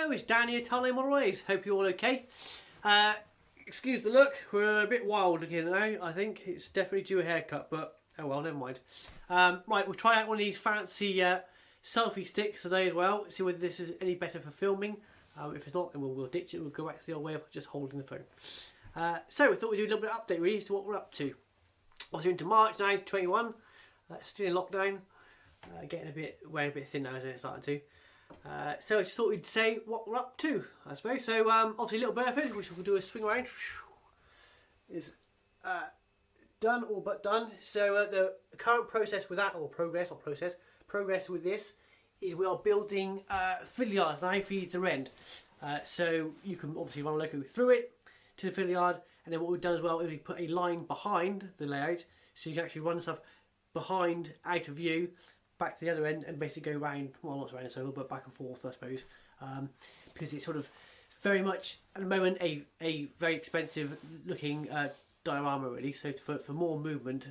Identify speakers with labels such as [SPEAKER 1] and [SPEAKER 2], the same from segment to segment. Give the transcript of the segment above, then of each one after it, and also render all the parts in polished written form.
[SPEAKER 1] Hello, it's Dan here, Canal Warehouse. Hope you're all okay. Excuse the look, we're a bit wild looking now. I think it's definitely due a haircut, but oh well, never mind. Right, we'll try out one of these fancy selfie sticks today as well. See whether this is any better for filming. If it's not, then we'll ditch it. We'll go back to the old way of just holding the phone. So we thought we'd do a little bit of update really as to what we're up to. Obviously into March now, 21. Still in lockdown. Wearing a bit thin now, isn't it? Starting to. So I just thought we'd say what we're up to, I suppose. So obviously Little Burford, which we'll do a swing around, is done, all but done. So the current process with that, or progress with this, is we are building fiddle yards now for either end. So you can obviously run a loco through it to the fiddle yard, and then what we've done as well is we put a line behind the layout, so you can actually run stuff behind, out of view, back to the other end and basically go round, well not around a circle, but back and forth I suppose, because it's sort of very much at the moment a very expensive looking diorama really. So for more movement,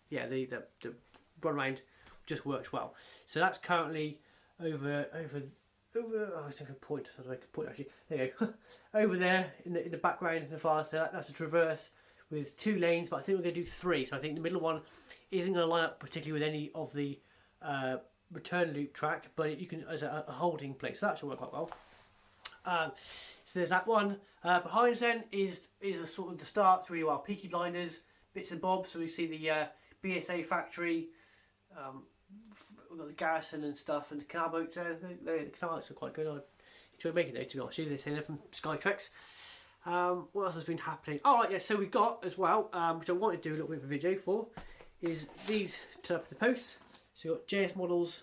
[SPEAKER 1] yeah, the run around just works well. So that's currently over oh, I think a point. I make a point actually. There you go. Over there in the background in the far, so that's a traverse with 2 lanes, but I think we're going to do 3. So I think the middle one isn't going to line up particularly with any of the return loop track, but you can as a holding place, so that should work quite well. So there's that one. Behind us then is a sort of the start through our Peaky Blinders bits and bobs. So we see the BSA factory, we've got the garrison and stuff, and the canal boats there. The canal boats are quite good. I enjoy making those, to be honest with you. They say they're from Skytrex. What else has been happening? Oh right, yeah, so we've got as well, which I wanted to do a little bit of a video for, is these to up the posts. So you've got JSModels,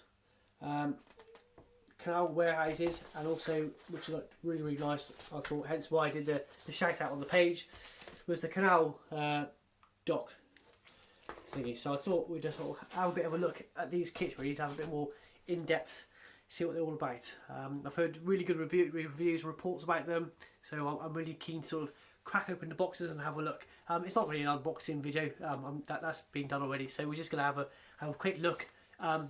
[SPEAKER 1] Canal Warehouses, and also, which is really, really nice, I thought, hence why I did the shout out on the page, was the Canal Dock thingy. So I thought we'd just sort of have a bit of a look at these kits really, to have a bit more in-depth, see what they're all about. I've heard really good reviews and reports about them, so I'm really keen to sort of crack open the boxes and have a look. It's not really an unboxing video, that's been done already, so we're just going to have a quick look.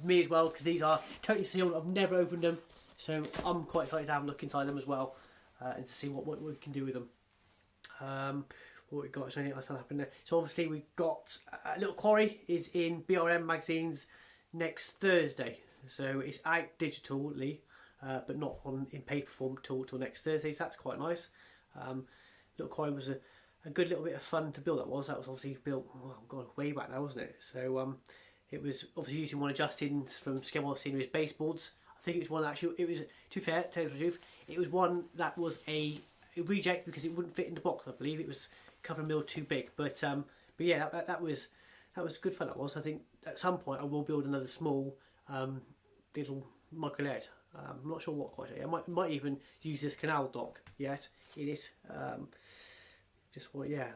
[SPEAKER 1] Me as well, because these are totally sealed. I've never opened them, so I'm quite excited to have a look inside them as well, and to see what we can do with them. What we got, so anything else that happened there. So obviously we got Little Quarry is in BRM magazines next Thursday, so it's out digitally, but not in paper form till next Thursday. So that's quite nice. Little Quarry was a good little bit of fun to build. That was obviously built, oh god, way back now, wasn't it? So it was obviously using one of Justin's from JSModels Scenery's baseboards. I think it was one actually, it was, to be fair, to tell you the truth, it was one that was a reject because it wouldn't fit in the box, I believe. It was cover mill too big. But yeah, that was good fun, that was. I think at some point I will build another small little micro layout. I'm not sure what quite yet. I might even use this Canal Dock yet in it. Just what, yeah.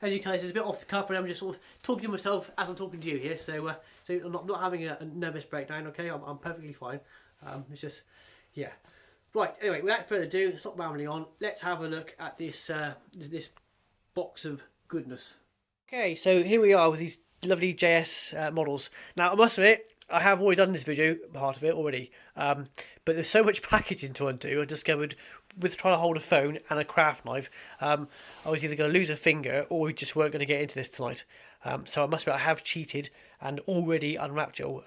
[SPEAKER 1] As you can tell, it's a bit off the cuff, and I'm just sort of talking to myself as I'm talking to you here. So, so I'm not having a nervous breakdown. Okay, I'm perfectly fine. It's just, yeah. Right. Anyway, without further ado, stop rambling on. Let's have a look at this this box of goodness. Okay, so here we are with these lovely JS models. Now, I must admit, I have already done this video, part of it already, but there's so much packaging to undo. I discovered with trying to hold a phone and a craft knife, I was either going to lose a finger or we just weren't going to get into this tonight. So I must admit I have cheated and already unwrapped it all.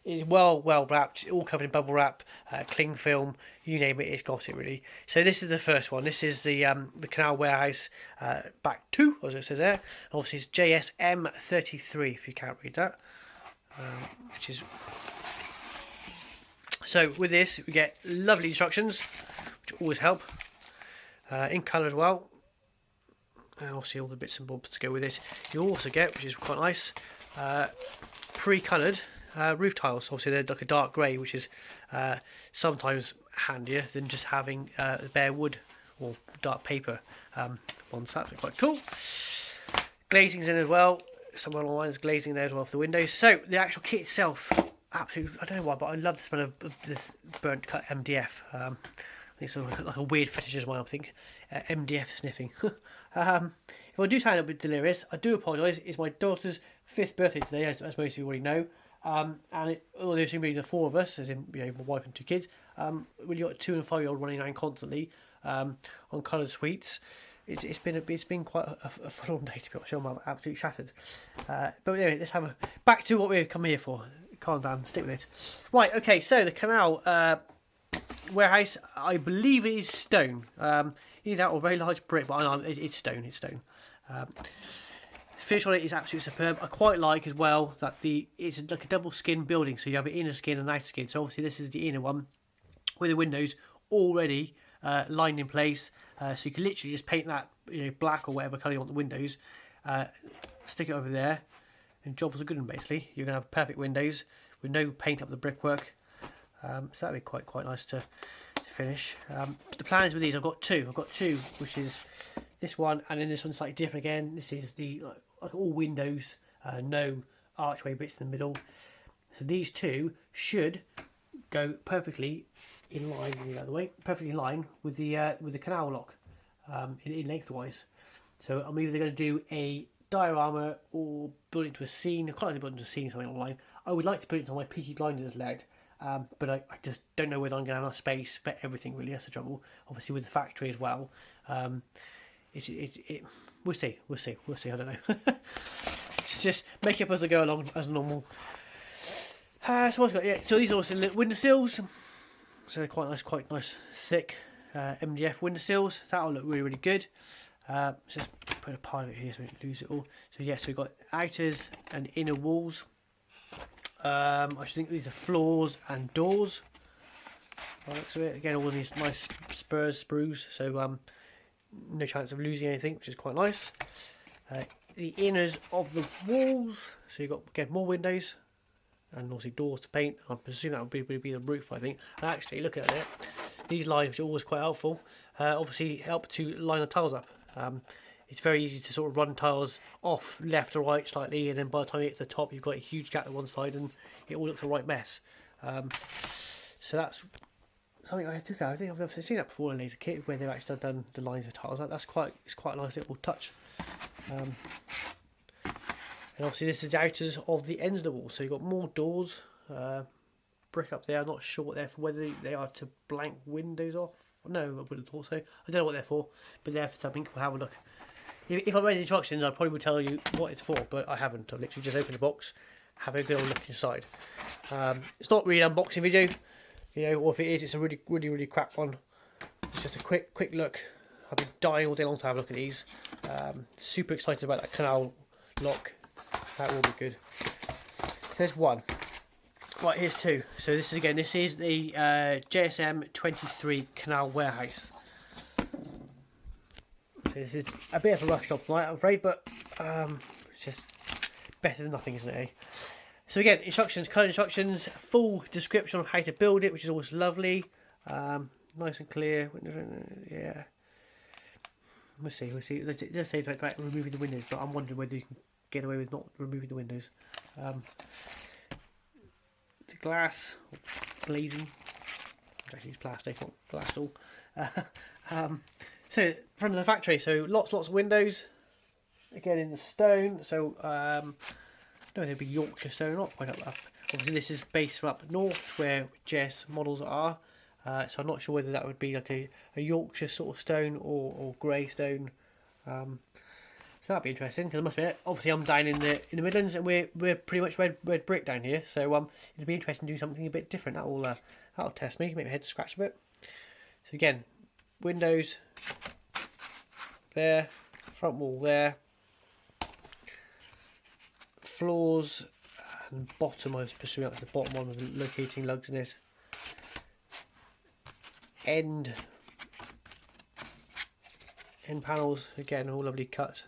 [SPEAKER 1] It's well wrapped, all covered in bubble wrap, cling film, you name it, it's got it really. So this is the first one. This is the Canal Warehouse back 2, as it says there. Obviously it's JSM33 if you can't read that. Which is, so with this we get lovely instructions, which always help, in colour as well, and obviously all the bits and bobs to go with it. You also get, which is quite nice, pre-coloured roof tiles. Obviously they're like a dark grey, which is sometimes handier than just having bare wood or dark paper ones. That's quite cool. Glazing's in as well. Someone online is glazing there as well for the windows. So the actual kit itself, absolutely, I don't know why, but I love the smell of this burnt cut MDF. It's sort of like a weird fetish as well, I think. MDF sniffing. If I do sound a bit delirious, I do apologise. It's my daughter's 5th birthday today, as most of you already know. And although there's going to be the 4 of us, as in my wife and 2 kids, when you've got a 2 and 5-year-old running around constantly on coloured sweets, it's been quite a full-on day, to be honest. I'm absolutely shattered. But anyway, let's have back to what we've come here for. Calm down, stick with it. Right, okay, so the Canal Warehouse, I believe it is stone. Either that or very large brick, but I know it's stone. It's stone. Finish on it is absolutely superb. I quite like as well that it's like a double skin building, so you have an inner skin and outer skin. So obviously this is the inner one with the windows already lined in place. So you can literally just paint that black or whatever colour you want the windows, stick it over there, and jobs are good. And basically you're gonna have perfect windows with no paint up the brickwork. So that'd be quite nice to finish. The plans with these, I've got two, which is this one, and then this one's slightly different again. This is the like all windows, no archway bits in the middle. So these 2 should go perfectly in line, the other way, perfectly in line with the Canal Lock in lengthwise. So I'm either going to do a diorama or build it into a scene. I quite like to build it into a scene, something online. I would like to put it on my Peaky Blinders LED. But I just don't know whether I'm going to have enough space for everything, really. That's the trouble. Obviously with the factory as well. We'll see. I don't know. just make it up as I go along, as normal. So what's got? Yeah. So these are also little windowsills. So they're quite nice, thick MDF windowsills. That'll look really good. Just put a pile of it here so we don't lose it all. So yeah, so we've got outers and inner walls. I should think these are floors and doors. So again, all of these nice sprues, so no chance of losing anything, which is quite nice. The inners of the walls, so you've got again more windows and obviously doors to paint. I'm presuming that would be the roof, I think. And actually, looking at it, these lines are always quite helpful. Obviously, help to line the tiles up. It's very easy to sort of run tiles off left or right slightly, and then by the time you get to the top, you've got a huge gap at one side, and it all looks a right mess. So that's something I think I've seen that before in a laser kit, where they've actually done the lines of tiles. It's quite a nice little touch. And obviously this is the outers of the ends of the wall, so you've got more doors, brick up there. I'm not sure what they're for, whether they are to blank windows off. No, I wouldn't have thought so. I don't know what they're for, but they're for something. We'll have a look. If I read the instructions, I probably would tell you what it's for, but I haven't. I've literally just opened the box, have a good old look inside. It's not really an unboxing video, or if it is, it's a really crap one. It's just a quick look. I've been dying all day long to have a look at these. Super excited about that Canal Lock. That will be good. So there's one. Right, here's 2. So this is the JSM 23 Canal Warehouse. So this is a bit of a rush job tonight, I'm afraid, but it's just better than nothing, isn't it? Eh? So again, colour instructions, full description of how to build it, which is always lovely. Nice and clear. Yeah. We'll see. It does say about removing the windows, but I'm wondering whether you can get away with not removing the windows. The glass, glazing. Actually, it's plastic, not glass at all. So, front of the factory, so lots of windows. Again, in the stone. So, no, there'd be Yorkshire stone, not quite up. Obviously, this is based from up north, where JSModels are. So I'm not sure whether that would be like a Yorkshire sort of stone or grey stone. So that'd be interesting, because I must admit, obviously I'm down in the Midlands, and we're pretty much red brick down here. So it'd be interesting to do something a bit different. That'll test me, make my head scratch a bit. So again, windows there, front wall there, floors and bottom. I was presuming that's the bottom one with the locating lugs in this. End panels again, all lovely cut.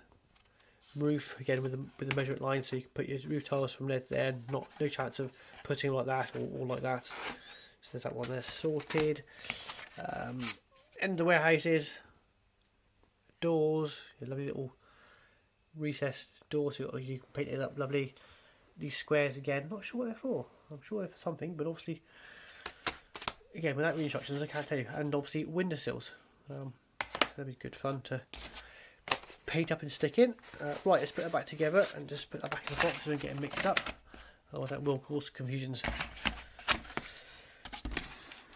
[SPEAKER 1] Roof again with the measurement line, so you can put your roof tiles from there to there. No chance of putting like that or like that. So there's that one there sorted. End of the warehouses, doors, a lovely little recessed doors, so you can paint it up lovely. These squares again, not sure what they're for. I'm sure they're for something, but obviously, again, without the instructions, I can't tell you. And obviously, windowsills. That'll be good fun to paint up and stick in. Right, let's put that back together and just put that back in the box so we don't get it mixed up. Oh, that will cause confusions.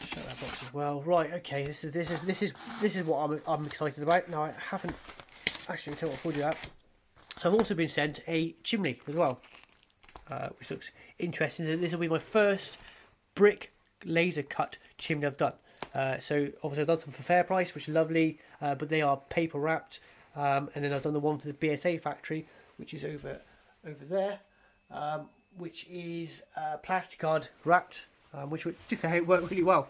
[SPEAKER 1] Shut that box as well. Right, okay, this is what I'm excited about. Now I haven't actually told you that. So I've also been sent a chimney as well, which looks interesting. So this will be my first brick laser cut chimney I've done. So obviously I've done some for fair price, which is lovely, but they are paper wrapped. And then I've done the one for the BSA factory, which is over there, which is plastic card wrapped, which would work really well.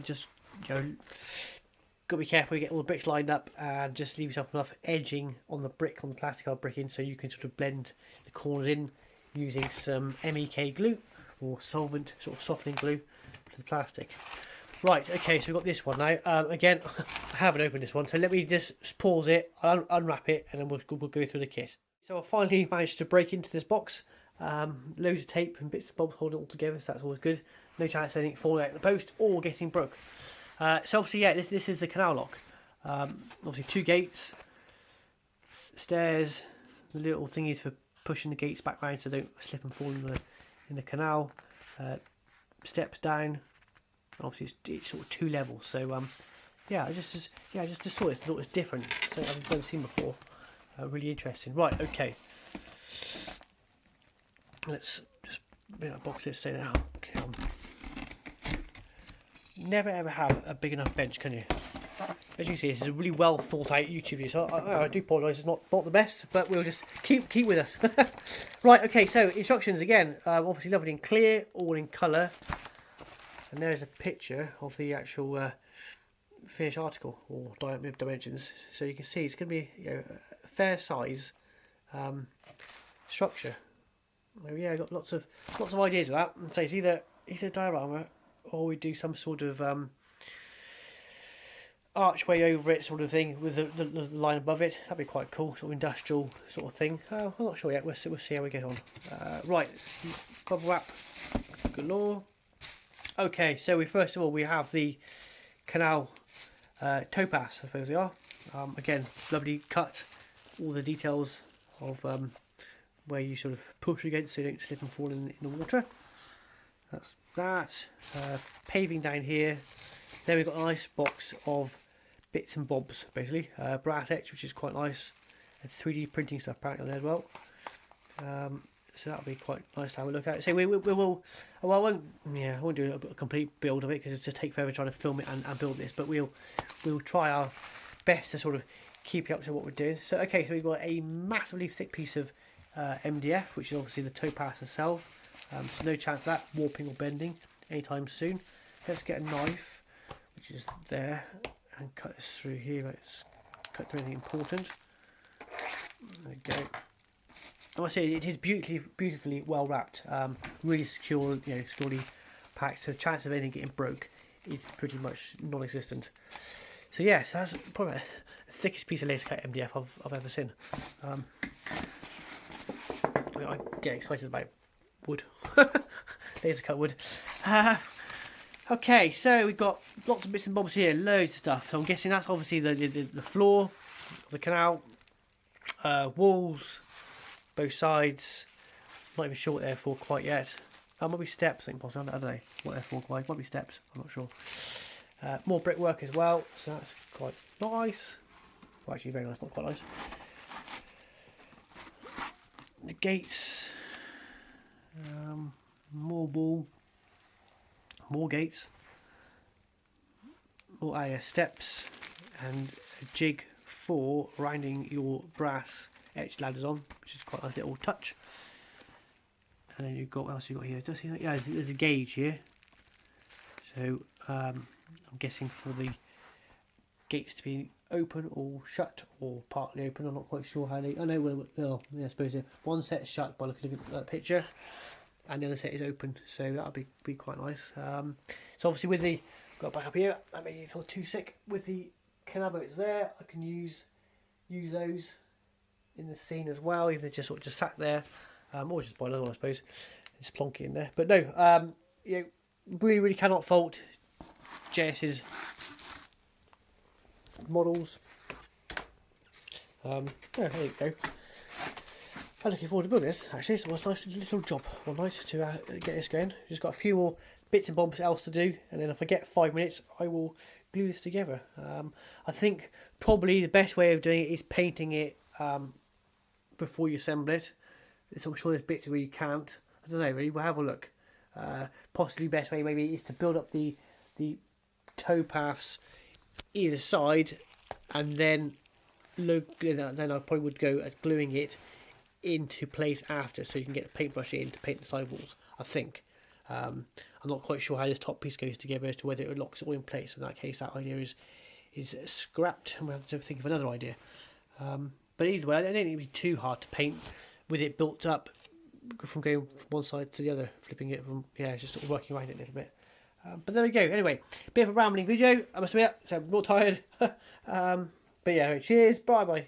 [SPEAKER 1] Just got to be careful you get all the bricks lined up, and just leave yourself enough edging on the plastic card bricking, so you can sort of blend the corners in using some MEK glue or solvent, sort of softening glue to the plastic. Right, okay, so we've got this one now. Again, I haven't opened this one, so let me just pause it, unwrap it, and then we'll go through the kit. So I finally managed to break into this box. Loads of tape and bits and bobs holding it all together, so that's always good. No chance of anything falling out of the post or getting broke. So obviously, yeah, this is the Canal Lock. Obviously 2 gates, stairs, the little thingies for pushing the gates back round so they don't slip and fall in the canal. Steps down. Obviously it's sort of 2 levels, so yeah, I just saw this, thought it was different, so I've never seen before. Really interesting. Right, okay, let's just bring that box here, say that. Okay, never ever have a big enough bench, can you? As you can see, this is a really well thought out YouTube video, so I do apologise, it's not the best, but we'll just keep with us. Right, okay, so instructions again, obviously lovely in clear, all in colour. And there's a picture of the actual finished article or dimensions, so you can see it's going to be a fair size structure. So yeah, I've got lots of ideas of that. So it's either a diorama, or we do some sort of archway over it, sort of thing, with the line above it. That'd be quite cool, sort of industrial sort of thing. I'm not sure yet. We'll see how we get on. Right, bubble wrap galore. Okay, so first of all we have the Canal towpaths, I suppose they are. Again, lovely cut, all the details of where you sort of push against so you don't slip and fall in the water. That's that. Paving down here. Then we've got a nice box of bits and bobs, basically. Brass etch, which is quite nice, and 3D printing stuff apparently there as well. So that'll be quite nice to have a look at. So we will. Well, I won't do a complete build of it because it'll just take forever trying to film it and build this. But we'll try our best to sort of keep you up to what we're doing. So okay, so we've got a massively thick piece of MDF, which is obviously the towpath itself. So no chance of that warping or bending anytime soon. Let's get a knife, which is there, and cut this through here. Let's cut through anything important. There we go. I must say it is beautifully well wrapped, really secure, securely packed. So the chance of anything getting broke is pretty much non-existent. So yes, that's probably the thickest piece of laser cut MDF I've ever seen. I get excited about wood, laser cut wood. Okay, so we've got lots of bits and bobs here, loads of stuff. So I'm guessing that's obviously the floor, the canal, walls. Both sides. Not even sure what they're for quite yet. That might be steps, I think possibly. I don't know what they're for quite. Might be steps, I'm not sure. More brickwork as well, so that's quite nice. Well, actually very nice, not quite nice. The gates. More wall. More gates. More steps. And a jig for rounding your brass etched ladders on, which is quite a nice little touch. And then you've got, what else you got here? Does he? Yeah, there's a gauge here. So I'm guessing for the gates to be open or shut or partly open. I'm not quite sure how they. I know well, yeah, I suppose one set's shut by looking at that picture, and the other set is open. So that'll be quite nice. So obviously with the got back up here, that made me feel too sick. With the canal boats there, I can use those in the scene as well, even if they're just sort of just sat there, or just by another one, I suppose, just plonk it in there. But no, really cannot fault JS's models. Yeah, there you go. I'm looking forward to building this, actually. So it was a nice little job one night to get this going. Just got a few more bits and bobs else to do, and then if I get 5 minutes, I will glue this together. I think probably the best way of doing it is painting it before you assemble it. So I'm sure there's bits where you can't. I don't know really. We'll have a look. Possibly best way maybe is to build up the tow paths either side, and then I probably would go at gluing it into place after, so you can get the paintbrush in to paint the sidewalls. I think. I'm not quite sure how this top piece goes together as to whether it locks it all in place. In that case, that idea is scrapped, and we'll have to think of another idea. But either way, I don't think it'd be too hard to paint with it built up from going from one side to the other, flipping it from just sort of working around it a little bit. But there we go. Anyway, bit of a rambling video. I must admit, so I'm not tired. But yeah, cheers. Bye bye.